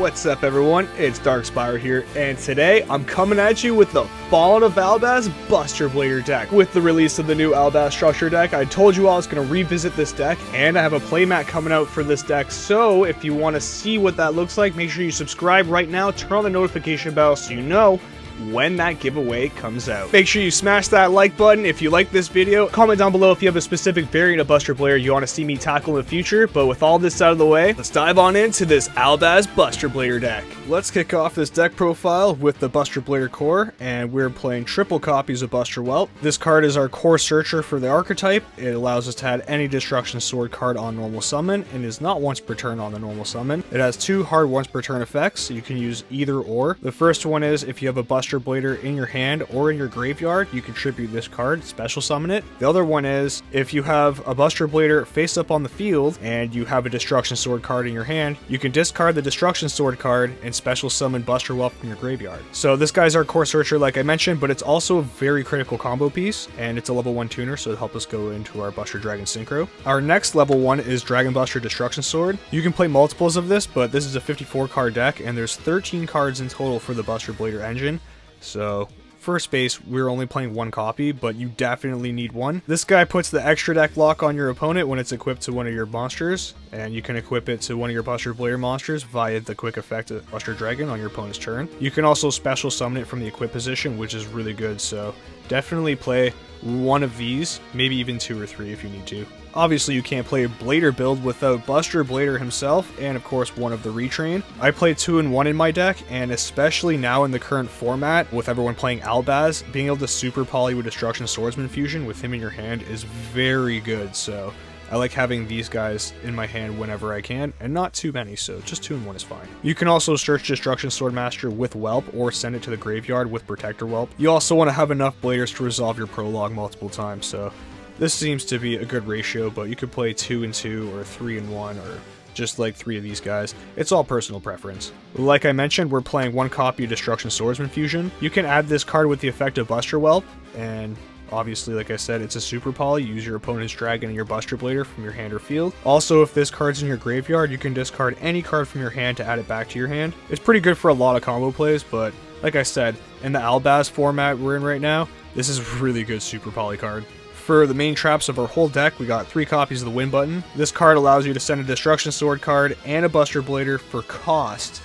What's up everyone, it's DarkSpyro here, and today I'm coming at you with the Fallen of Albaz Buster Blader deck. With the release of the new Albaz Structure deck, I told you I was going to revisit this deck, and I have a playmat coming out for this deck, so if you want to see what that looks like, make sure you subscribe right now, turn on the notification bell so you know when that giveaway comes out. Make sure you smash that like button if you like this video. Comment down below if you have a specific variant of Buster Blader you want to see me tackle in the future. But with all this out of the way, let's dive on into this Albaz Buster Blader deck. Let's kick off this deck profile with the Buster Blader core, and we're playing triple copies of Buster Whelp. This card is our core searcher for the archetype. It allows us to add any Destruction Sword card on normal summon and is not once per turn on the normal summon. It has two hard once per turn effects, so you can use either or. The first one is if you have a Buster Blader in your hand or in your graveyard, you can tribute this card, special summon it. The other one is if you have a Buster Blader face up on the field and you have a Destruction Sword card in your hand, you can discard the Destruction Sword card and special summon Buster Whelp from your graveyard. So this guy's our core searcher like I mentioned, but it's also a very critical combo piece, and it's a level 1 tuner, so it'll help us go into our Buster Dragon synchro. Our next level 1 is Dragonblaster Destruction Sword. You can play multiples of this, but this is a 54 card deck, and there's 13 cards in total for the Buster Blader engine. So first base, we're only playing one copy, but you definitely need one. This guy puts the extra deck lock on your opponent when it's equipped to one of your monsters, and you can equip it to one of your Buster Blader monsters via the quick effect of Buster Dragon on your opponent's turn. You can also special summon it from the equip position, which is really good, so definitely play one of these, maybe even 2 or 3 if you need to. Obviously, you can't play a Blader build without Buster Blader himself, and of course one of the retrain. I play 2 and 1 in my deck, and especially now in the current format, with everyone playing Albaz, being able to super poly with Destruction Swordsman fusion with him in your hand is very good, so I like having these guys in my hand whenever I can, and not too many, so just 2 and 1 is fine. You can also search Destruction Swordmaster with Whelp, or send it to the graveyard with Protector Whelp. You also want to have enough Bladers to resolve your prologue multiple times, so this seems to be a good ratio, but you could play 2 and 2, or 3 and 1, or just like 3 of these guys. It's all personal preference. Like I mentioned, we're playing 1 copy of Destruction Swordsman fusion. You can add this card with the effect of Buster Whelp, and obviously, like I said, it's a super poly. Use your opponent's dragon and your Buster Blader from your hand or field. Also, if this card's in your graveyard, you can discard any card from your hand to add it back to your hand. It's pretty good for a lot of combo plays, but like I said, in the Albaz format we're in right now, this is a really good super poly card. For the main traps of our whole deck, we got 3 copies of the win button. This card allows you to send a Destruction Sword card and a Buster Blader for cost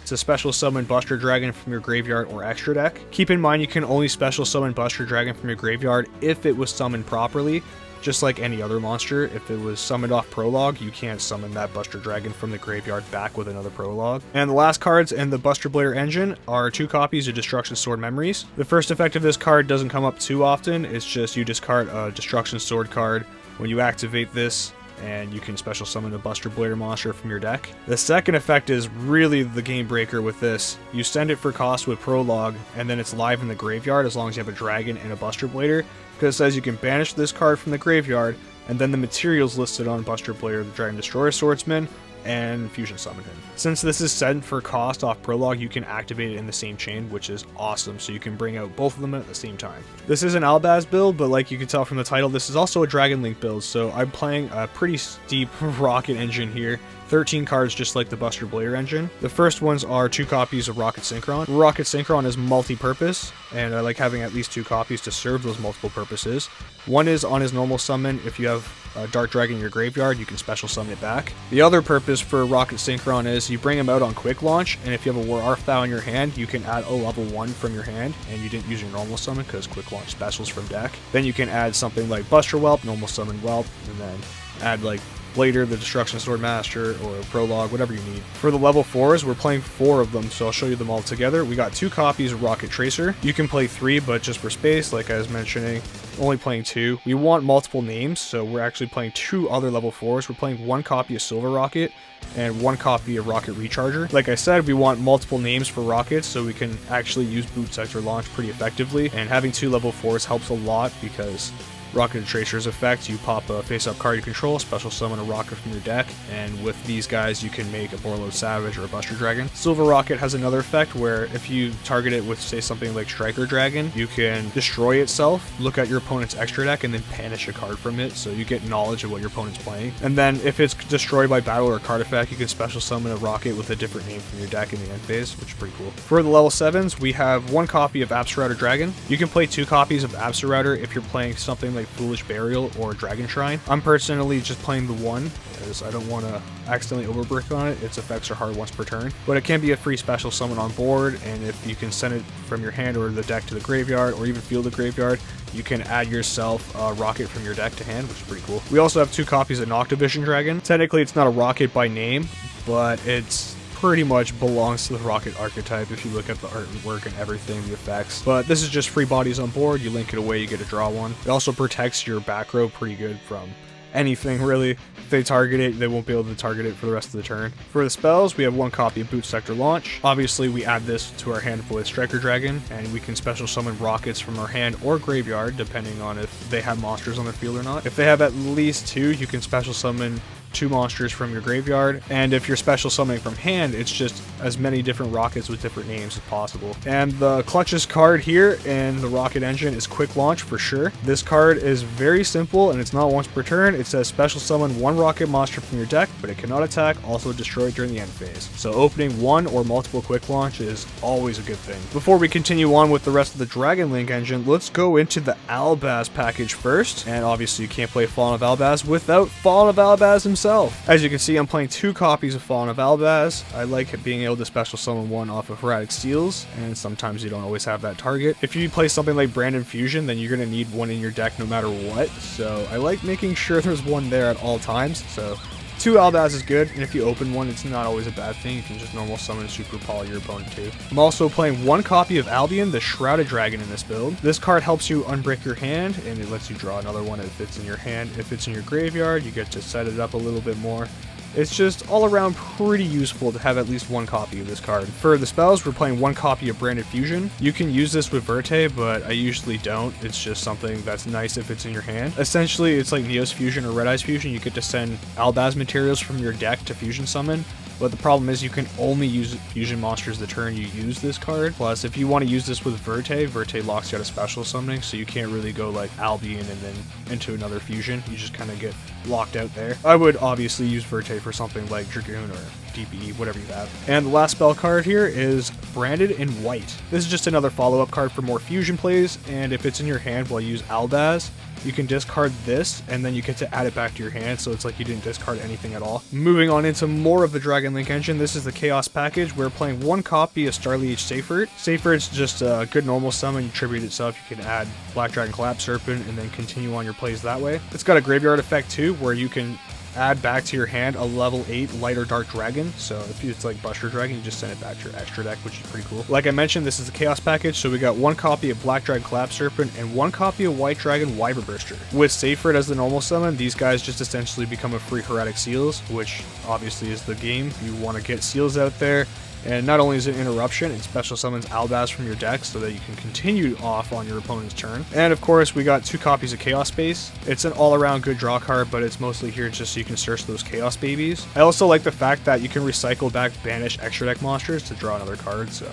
to special summon Buster Dragon from your graveyard or extra deck. Keep in mind you can only special summon Buster Dragon from your graveyard if it was summoned properly. Just like any other monster, if it was summoned off prologue, you can't summon that Buster Dragon from the graveyard back with another prologue. And the last cards in the Buster Blader engine are 2 copies of Destruction Sword Memories. The first effect of this card doesn't come up too often, it's just you discard a Destruction Sword card when you activate this, and you can special summon a Buster Blader monster from your deck. The second effect is really the game breaker with this. You send it for cost with prologue, and then it's live in the graveyard as long as you have a dragon and a Buster Blader, because it says you can banish this card from the graveyard, and then the materials listed on Buster Blader, the Dragon Destroyer Swordsman, and fusion summon him. Since this is sent for cost off prologue, you can activate it in the same chain, which is awesome, so you can bring out both of them at the same time. This is an Albaz build, but like you can tell from the title, this is also a Dragon Link build, so I'm playing a pretty steep rocket engine here. 13 cards just like the Buster Blader engine. The first ones are 2 copies of Rocket Synchron. Rocket Synchron is multi-purpose, and I like having at least 2 copies to serve those multiple purposes. One is on his normal summon. If you have a Dark Dragon in your graveyard, you can special summon it back. The other purpose for Rocket Synchron is you bring him out on quick launch, and if you have a War Arthau in your hand, you can add a level 1 from your hand, and you didn't use your normal summon because quick launch specials from deck. Then you can add something like Buster Whelp, normal summon Whelp, and then add like Blader, the Destruction Sword Master, or Prologue, whatever you need. For the level 4s, we're playing 4 of them, so I'll show you them all together. We got 2 copies of Rocket Tracer. You can play 3, but just for space, like I was mentioning, only playing 2. We want multiple names, so we're actually playing 2 other level 4s. We're playing 1 copy of Silver Rocket and 1 copy of Rocket Recharger. Like I said, we want multiple names for rockets, so we can actually use Boot Sector Launch pretty effectively, and having 2 level 4s helps a lot because Rocket Tracer's effect, you pop a face-up card you control, special summon a rocket from your deck, and with these guys you can make a Borreload Savage or a Buster Dragon. Silver Rocket has another effect where if you target it with, say, something like Striker Dragon, you can destroy itself, look at your opponent's extra deck, and then banish a card from it, so you get knowledge of what your opponent's playing. And then if it's destroyed by battle or a card effect, you can special summon a rocket with a different name from your deck in the end phase, which is pretty cool. For the level 7s, we have one copy of Absterrouter Dragon. You can play 2 copies of Absterrouter if you're playing something like Foolish Burial or Dragon Shrine. I'm personally just playing the one, as I don't want to accidentally overbrick on it. Its effects are hard once per turn, but it can be a free special summon on board, and if you can send it from your hand or the deck to the graveyard, or even field the graveyard, you can add yourself a rocket from your deck to hand, which is pretty cool. We also have 2 copies of Noctivision Dragon. Technically, it's not a rocket by name, but it's pretty much belongs to the rocket archetype if you look at the artwork and everything, the effects. But this is just free bodies on board. You link it away, you get to draw one. It also protects your back row pretty good from anything, really. If they target it, they won't be able to target it for the rest of the turn. For the spells, we have 1 copy of Boot Sector Launch. Obviously, we add this to our hand with Striker Dragon, and we can special summon rockets from our hand or graveyard, depending on if they have monsters on their field or not. If they have at least 2, you can special summon 2 monsters from your graveyard, and if you're special summoning from hand, it's just as many different rockets with different names as possible. And the clutchest card here in the rocket engine is Quick Launch for sure. This card is very simple and it's not once per turn. It says special summon 1 rocket monster from your deck, but it cannot attack, also destroyed during the end phase. So opening 1 or multiple Quick Launch is always a good thing. Before we continue on with the rest of the Dragon Link engine, let's go into the Albaz package first. And obviously you can't play Fallen of Albaz without Fallen of Albaz himself. As you can see, I'm playing 2 copies of Fallen of Albaz. I like being able to special summon 1 off of Erratic Seals, and sometimes you don't always have that target. If you play something like Brandon Fusion, then you're going to need 1 in your deck no matter what, so I like making sure there's 1 there at all times. So 2 Albaz is good, and if you open 1, it's not always a bad thing. You can just normal summon Super Poly your opponent too. I'm also playing 1 copy of Albion, the Shrouded Dragon, in this build. This card helps you unbrick your hand, and it lets you draw another one if it's in your hand. If it's in your graveyard, you get to set it up a little bit more. It's just all around pretty useful to have at least 1 copy of this card. For the spells, we're playing 1 copy of Branded Fusion. You can use this with Verte, but I usually don't. It's just something that's nice if it's in your hand. Essentially, it's like Neos Fusion or Red Eyes Fusion. You get to send Albaz materials from your deck to Fusion Summon. But the problem is you can only use fusion monsters the turn you use this card. Plus, if you want to use this with Verte, Verte locks you out of special summoning, so you can't really go like Albion and then into another fusion. You just kind of get locked out there. I would obviously use Verte for something like Dragoon or DPE, whatever you have. And the last spell card here is Branded in White. This is just another follow-up card for more fusion plays, and if it's in your hand while you use Albaz, you can discard this, and then you get to add it back to your hand, so it's like you didn't discard anything at all. Moving on into more of the Dragon Link engine, this is the Chaos package. We're playing 1 copy of Starliege Seifert. Seifert's just a good normal summon. You tribute itself, you can add Black Dragon Collapse Serpent, and then continue on your plays that way. It's got a graveyard effect too, where you can add back to your hand a level 8 light or dark dragon. So if it's like Buster Dragon, you just send it back to your extra deck, which is pretty cool. Like I mentioned, this is the Chaos package, so we got 1 copy of Black Dragon Collapse Serpent and 1 copy of White Dragon Wyvern Burster. With Seifert as the normal summon, these guys just essentially become a free Heretic Seals, which obviously is the game. You want to get seals out there. And not only is it interruption, it special summons Albaz from your deck so that you can continue off on your opponent's turn. And of course, we got 2 copies of Chaos Space. It's an all-around good draw card, but it's mostly here just so you can search those Chaos babies. I also like the fact that you can recycle back banished extra deck monsters to draw another card, so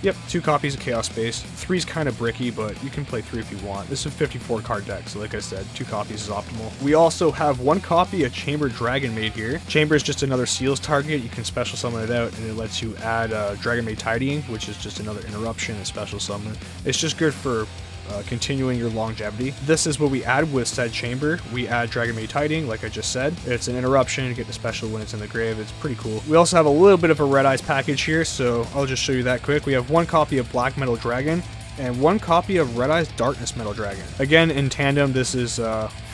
yep, 2 copies of Chaos Space. 3's kind of bricky, but you can play 3 if you want. This is a 54 card deck, so like I said, 2 copies is optimal. We also have 1 copy of Chamber Dragon Maid here. Chamber is just another seals target. You can special summon it out, and it lets you add Dragon Maid Tidying, which is just another interruption and special summon. It's just good for continuing your longevity. This is what we add with said chamber. We add Dragon Maid Tidying, like I just said. It's an interruption, you get the special when it's in the grave. It's pretty cool. We also have a little bit of a Red Eyes package here, so I'll just show you that quick. We have 1 copy of Black Metal Dragon and 1 copy of Red Eyes Darkness Metal Dragon. Again, in tandem, this is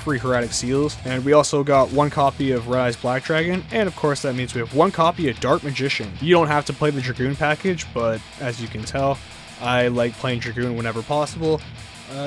free Heretic Seals. And we also got 1 copy of Red Eyes Black Dragon, and of course that means we have 1 copy of Dark Magician. You don't have to play the Dragoon package, but as you can tell, I like playing Dragoon whenever possible.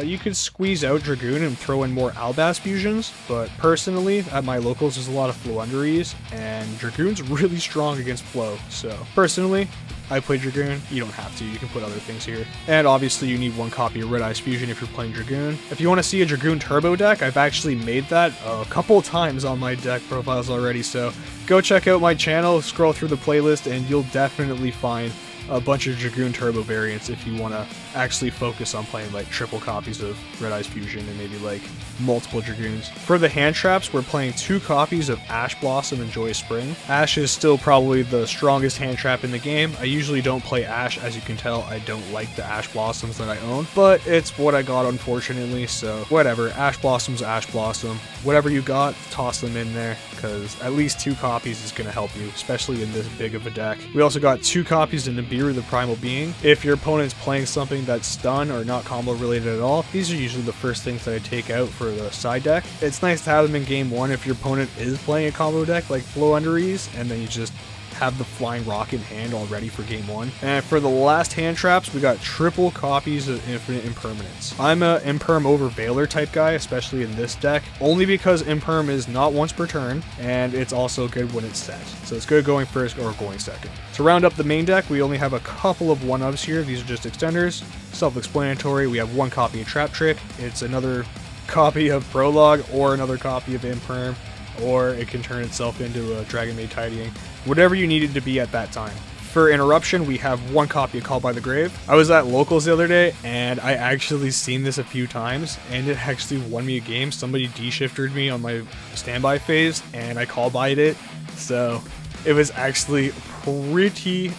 You could squeeze out Dragoon and throw in more Albaz fusions, but personally, at my locals, there's a lot of Floowanderees, and Dragoon's really strong against Flow, so personally, I play Dragoon. You don't have to, you can put other things here. And obviously you need one copy of Red Eyes Fusion if you're playing Dragoon. If you want to see a Dragoon Turbo deck, I've actually made that a couple times on my deck profiles already, so go check out my channel, scroll through the playlist, and you'll definitely find a bunch of Dragoon Turbo variants if you want to actually focus on playing like triple copies of Red Eyes Fusion and maybe like multiple Dragoons. For the hand traps, we're playing 2 copies of Ash Blossom and Joyous Spring. Ash is still probably the strongest hand trap in the game. I usually don't play Ash, as you can tell. I don't like the Ash Blossoms that I own, but it's what I got unfortunately, so whatever. Ash Blossom's Ash Blossom. Whatever you got, toss them in there, because at least 2 copies is going to help you, especially in this big of a deck. We also got 2 copies of Nibiru the Primal Being. If your opponent's playing something that's stun or not combo related at all, these are usually the first things that I take out for the side deck. It's nice to have them in game 1 if your opponent is playing a combo deck like Flow Under Ease, and then you just have the Flying Rock in hand all ready for game 1. And for the last hand traps, we got triple copies of Infinite Impermanence. I'm a Imperm over Veiler type guy, especially in this deck, only because Imperm is not once per turn, and it's also good when it's set. So it's good going first or going second. To round up the main deck, we only have a couple of 1-ups here. These are just extenders. Self-explanatory. We have 1 copy of Trap Trick. It's another copy of Prologue or another copy of Imperm, or it can turn itself into a Dragon Maid Tidying. Whatever you needed to be at that time. For Interruption, we have 1 copy of Call by the Grave. I was at Locals the other day, and I actually seen this a few times, and it actually won me a game. Somebody de-shifted me on my standby phase, and I call by'd it, so it was actually pretty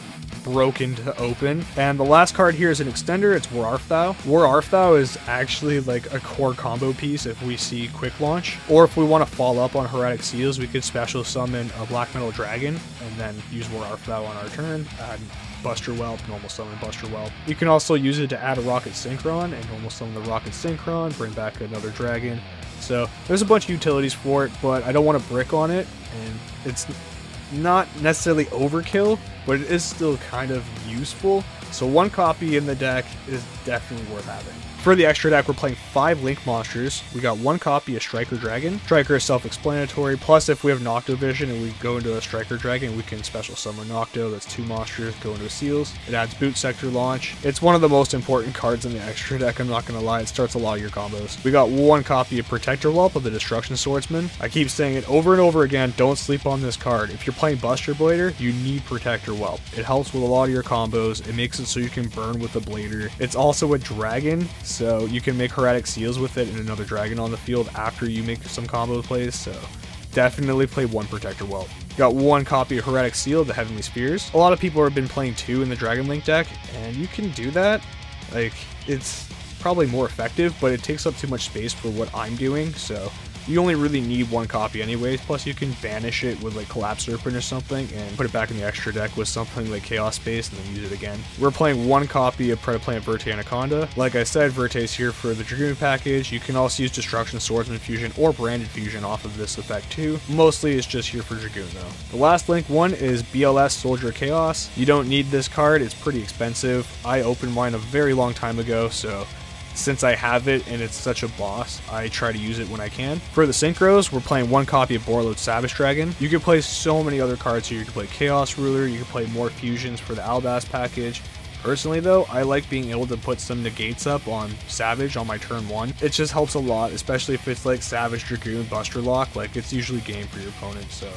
broken to open. And the last card here is an extender. It's War Arfthau. War Arfthau is actually like a core combo piece if we see quick launch, or if we want to follow up on Heretic Seals, we could special summon a Black Metal Dragon and then use War Arfthau on our turn, add Buster Whelp, normal summon Buster Whelp. You can also use it to add a Rocket Synchron and normal summon the Rocket Synchron, bring back another dragon. So there's a bunch of utilities for it, but I don't want to brick on it, and it's not necessarily overkill, but it is still kind of useful. So 1 copy in the deck is definitely worth having. For the extra deck, we're playing 5 Link monsters. We got 1 copy of Striker Dragon. Striker is self-explanatory, plus if we have Noctovision and we go into a Striker Dragon, we can special summon Nocto. That's 2 monsters, go into a Seals. It adds Boot Sector Launch. It's one of the most important cards in the extra deck, I'm not going to lie. It starts a lot of your combos. We got 1 copy of Protector Whelp of the Destruction Swordsman. I keep saying it over and over again, don't sleep on this card. If you're playing Buster Blader, you need Protector Whelp. It helps with a lot of your combos. It makes it so you can burn with the Blader. It's also a dragon, so you can make Heretic Seals with it and another dragon on the field after you make some combo plays, so definitely play 1 Protector Whelp. Got 1 copy of Heretic Seal, the Heavenly Spears. A lot of people have been playing 2 in the Dragon Link deck, and you can do that. Like, it's probably more effective, but it takes up too much space for what I'm doing, so you only really need 1 copy anyways, plus you can banish it with like Collapse Serpent or something and put it back in the extra deck with something like Chaos Space and then use it again. We're playing 1 copy of Predaplant Verte Anaconda. Like I said, Verte is here for the Dragoon package. You can also use Destruction Swordsman Fusion or Branded Fusion off of this effect too. Mostly it's just here for Dragoon though. The last Link one is BLS Soldier Chaos. You don't need this card, it's pretty expensive. I opened mine a very long time ago, so since I have it and it's such a boss, I try to use it when I can. For the synchros, we're playing 1 copy of Borreload Savage Dragon. You can play so many other cards here. You can play Chaos Ruler, you can play more fusions for the Albaz package. Personally though, I like being able to put some negates up on Savage on my turn 1. It just helps a lot, especially if it's like Savage Dragoon Buster Lock, like it's usually game for your opponent, so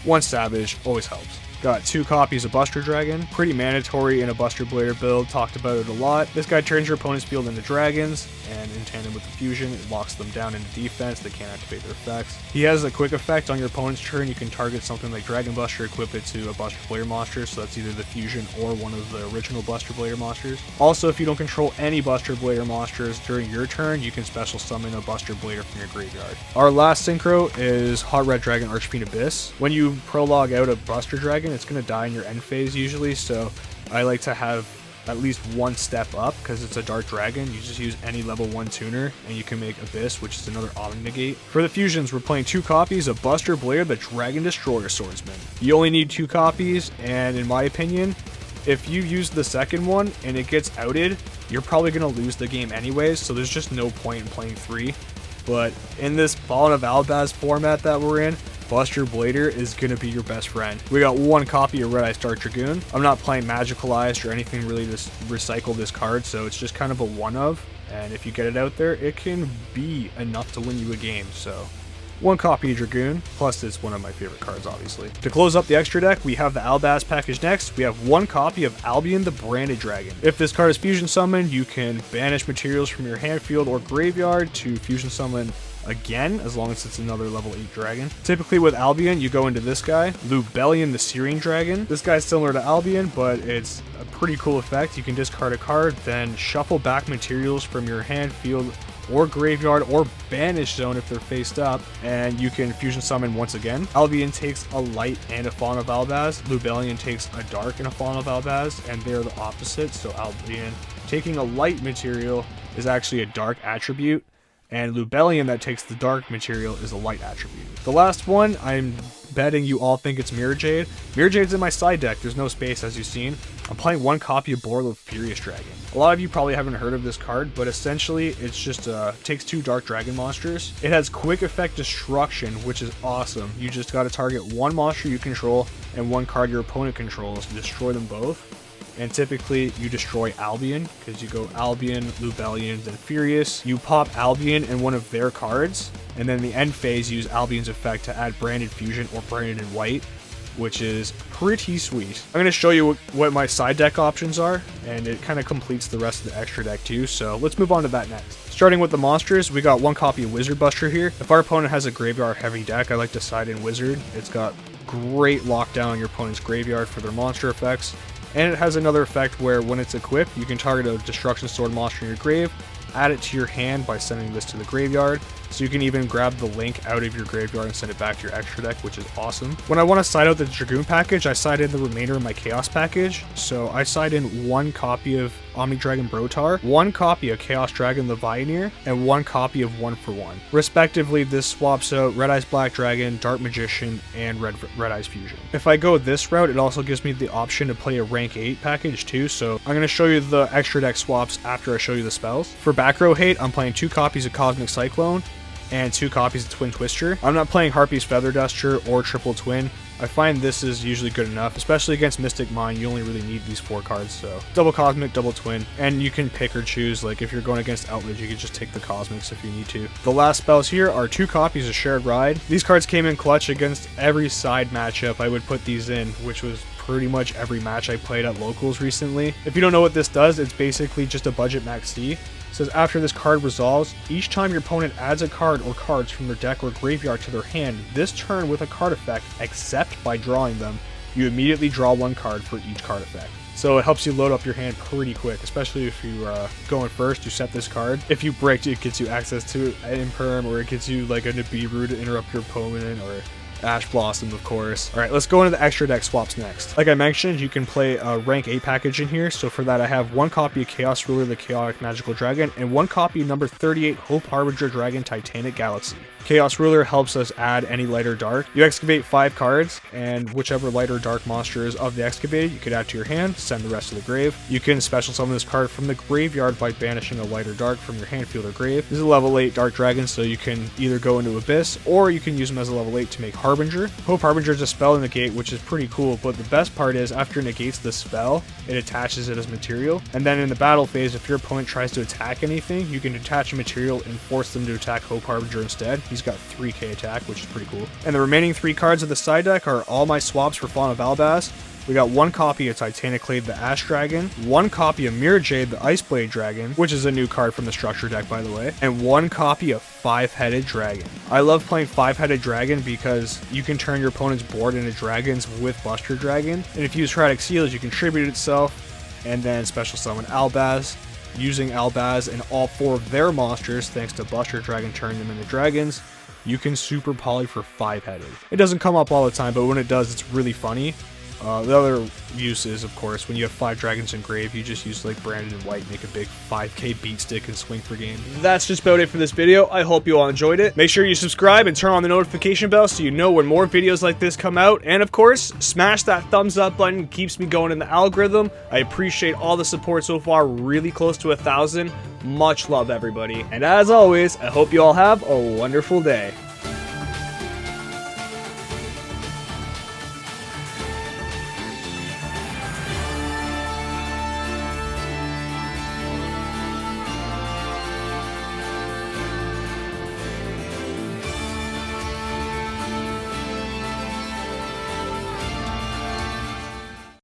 1 Savage always helps. Got 2 copies of Buster Dragon, pretty mandatory in a Buster Blader build, talked about it a lot. This guy turns your opponent's field into dragons, and in tandem with the fusion, it locks them down into defense, they can't activate their effects. He has a quick effect on your opponent's turn. You can target something like Dragonbuster, equip it to a Buster Blader monster, so that's either the fusion or one of the original Buster Blader monsters. Also, if you don't control any Buster Blader monsters during your turn, you can special summon a Buster Blader from your graveyard. Our last synchro is Hot Red Dragon Archfiend Abyss. When you prologue out a Buster Dragon, it's going to die in your end phase usually, so I like to have at least 1 step up because it's a Dark Dragon. You just use any level 1 tuner and you can make Abyss, which is another Omni Negate. For the fusions, we're playing 2 copies of Buster Blader the Dragon Destroyer Swordsman. You only need 2 copies, and in my opinion, if you use the second one and it gets outed, you're probably going to lose the game anyways, so there's just no point in playing 3. But in this Fallen of Albaz format that we're in, Buster Blader is going to be your best friend. We got one copy of Red-Eye Dark Dragoon. I'm not playing Magicalized or anything really to recycle this card, so it's just kind of a one-of. And if you get it out there, it can be enough to win you a game, so... One copy of Dragoon, plus it's one of my favorite cards, obviously. To close up the extra deck, we have the Albaz Package next. We have one copy of Albion the Branded Dragon. If this card is fusion summoned, you can banish materials from your hand, field, or graveyard to fusion summon again, as long as it's another level 8 dragon. Typically with Albion, you go into this guy, Lubellion the Searing Dragon. This guy's similar to Albion, but it's a pretty cool effect. You can discard a card, then shuffle back materials from your hand, field, or graveyard, or banish zone if they're faced up, and you can fusion summon once again. Albion takes a light and a Fawn of Albaz. Lubellion takes a dark and a Fawn of Albaz, and they're the opposite. So Albion taking a light material is actually a dark attribute, and Lubellion that takes the dark material is a light attribute. The last one, I'm betting you all think it's Mirror Jade. Mirror Jade's in my side deck. There's no space, as you've seen. I'm playing one copy of Borlo Furious Dragon. A lot of you probably haven't heard of this card, but essentially it's just takes 2 dark dragon monsters. It has quick effect destruction, which is awesome. You just got to target one monster you control and one card your opponent controls to destroy them both. And typically you destroy Albion, because you go Albion, Lubellion, then Furious. You pop Albion in one of their cards, and then the end phase use Albion's effect to add Branded Fusion or Branded in White, which is pretty sweet. I'm going to show you what my side deck options are, and it kind of completes the rest of the extra deck too, so let's move on to that next. Starting with the monsters, we got one copy of Wizard Buster here. If our opponent has a graveyard heavy deck, I like to side in Wizard. It's got great lockdown on your opponent's graveyard for their monster effects, and it has another effect where when it's equipped, you can target a Destruction Sword monster in your grave, add it to your hand by sending this to the graveyard, so you can even grab the link out of your graveyard and send it back to your extra deck, which is awesome. When I want to side out the Dragoon package, I side in the remainder of my Chaos package, so I side in one copy of Omni Dragon Brotar, one copy of Chaos Dragon the Vioneer, and one copy of 1-for-1. Respectively, this swaps out Red-Eye's Black Dragon, Dark Magician, and Red-Eye's Fusion. If I go this route, it also gives me the option to play a rank 8 package too, so I'm going to show you the extra deck swaps after I show you the spells. For back row hate, I'm playing 2 copies of Cosmic Cyclone, and 2 copies of Twin Twister. I'm not playing Harpy's Feather Duster or Triple Twin. I find this is usually good enough, especially against Mystic Mine. You only really need these 4 cards, so double Cosmic, double Twin, and you can pick or choose. Like if you're going against Outrage, you can just take the Cosmics if you need to. The last spells here are 2 copies of Shared Ride. These cards came in clutch against every side matchup I would put these in, which was pretty much every match I played at locals recently. If you don't know what this does, it's basically just a budget max C. It says after this card resolves, each time your opponent adds a card or cards from their deck or graveyard to their hand this turn with a card effect, except by drawing them, you immediately draw 1 card for each card effect. So it helps you load up your hand pretty quick, especially if you're going first, you set this card. If you break it, gets you access to an Imperm, or it gets you like a Nibiru to interrupt your opponent, or Ash Blossom, of course. Alright, let's go into the extra deck swaps next. Like I mentioned, you can play a rank 8 package in here, so for that I have 1 copy of Chaos Ruler the Chaotic Magical Dragon, and 1 copy of number 38 Hope Harbinger Dragon Titanic Galaxy. Chaos Ruler helps us add any light or dark. You excavate 5 cards, and whichever light or dark monster is of the excavated, you could add to your hand, send the rest to the grave. You can special summon this card from the graveyard by banishing a light or dark from your hand, field, or grave. This is a level 8 Dark Dragon, so you can either go into Abyss, or you can use them as a level 8 to make Harbinger. Hope Harbinger is a spell in negate, which is pretty cool, but the best part is after it negates the spell, it attaches it as material. And then in the battle phase, if your opponent tries to attack anything, you can detach a material and force them to attack Hope Harbinger instead. He's got 3k attack, which is pretty cool. And the remaining 3 cards of the side deck are all my swaps for Fawn of Albaz. We got 1 copy of Titanic Clade the Ash Dragon, 1 copy of Mirror Jade the Iceblade Dragon, which is a new card from the structure deck by the way, and 1 copy of 5-Headed Dragon. I love playing 5-Headed Dragon because you can turn your opponent's board into dragons with Buster Dragon, and if you use Tragic Seals, you can tribute itself, and then special summon Albaz, using Albaz and all 4 of their monsters, thanks to Buster Dragon turning them into dragons. You can super poly for 5-Headed. It doesn't come up all the time, but when it does, it's really funny. The other use is, of course, when you have 5 dragons in grave, you just use like Branded in White, make a big 5k beat stick and swing for game. That's just about it for this video. I hope you all enjoyed it. Make sure you subscribe and turn on the notification bell so you know when more videos like this come out. And of course, smash that thumbs up button. It keeps me going in the algorithm. I appreciate all the support so far, really close to 1,000. Much love, everybody. And as always, I hope you all have a wonderful day.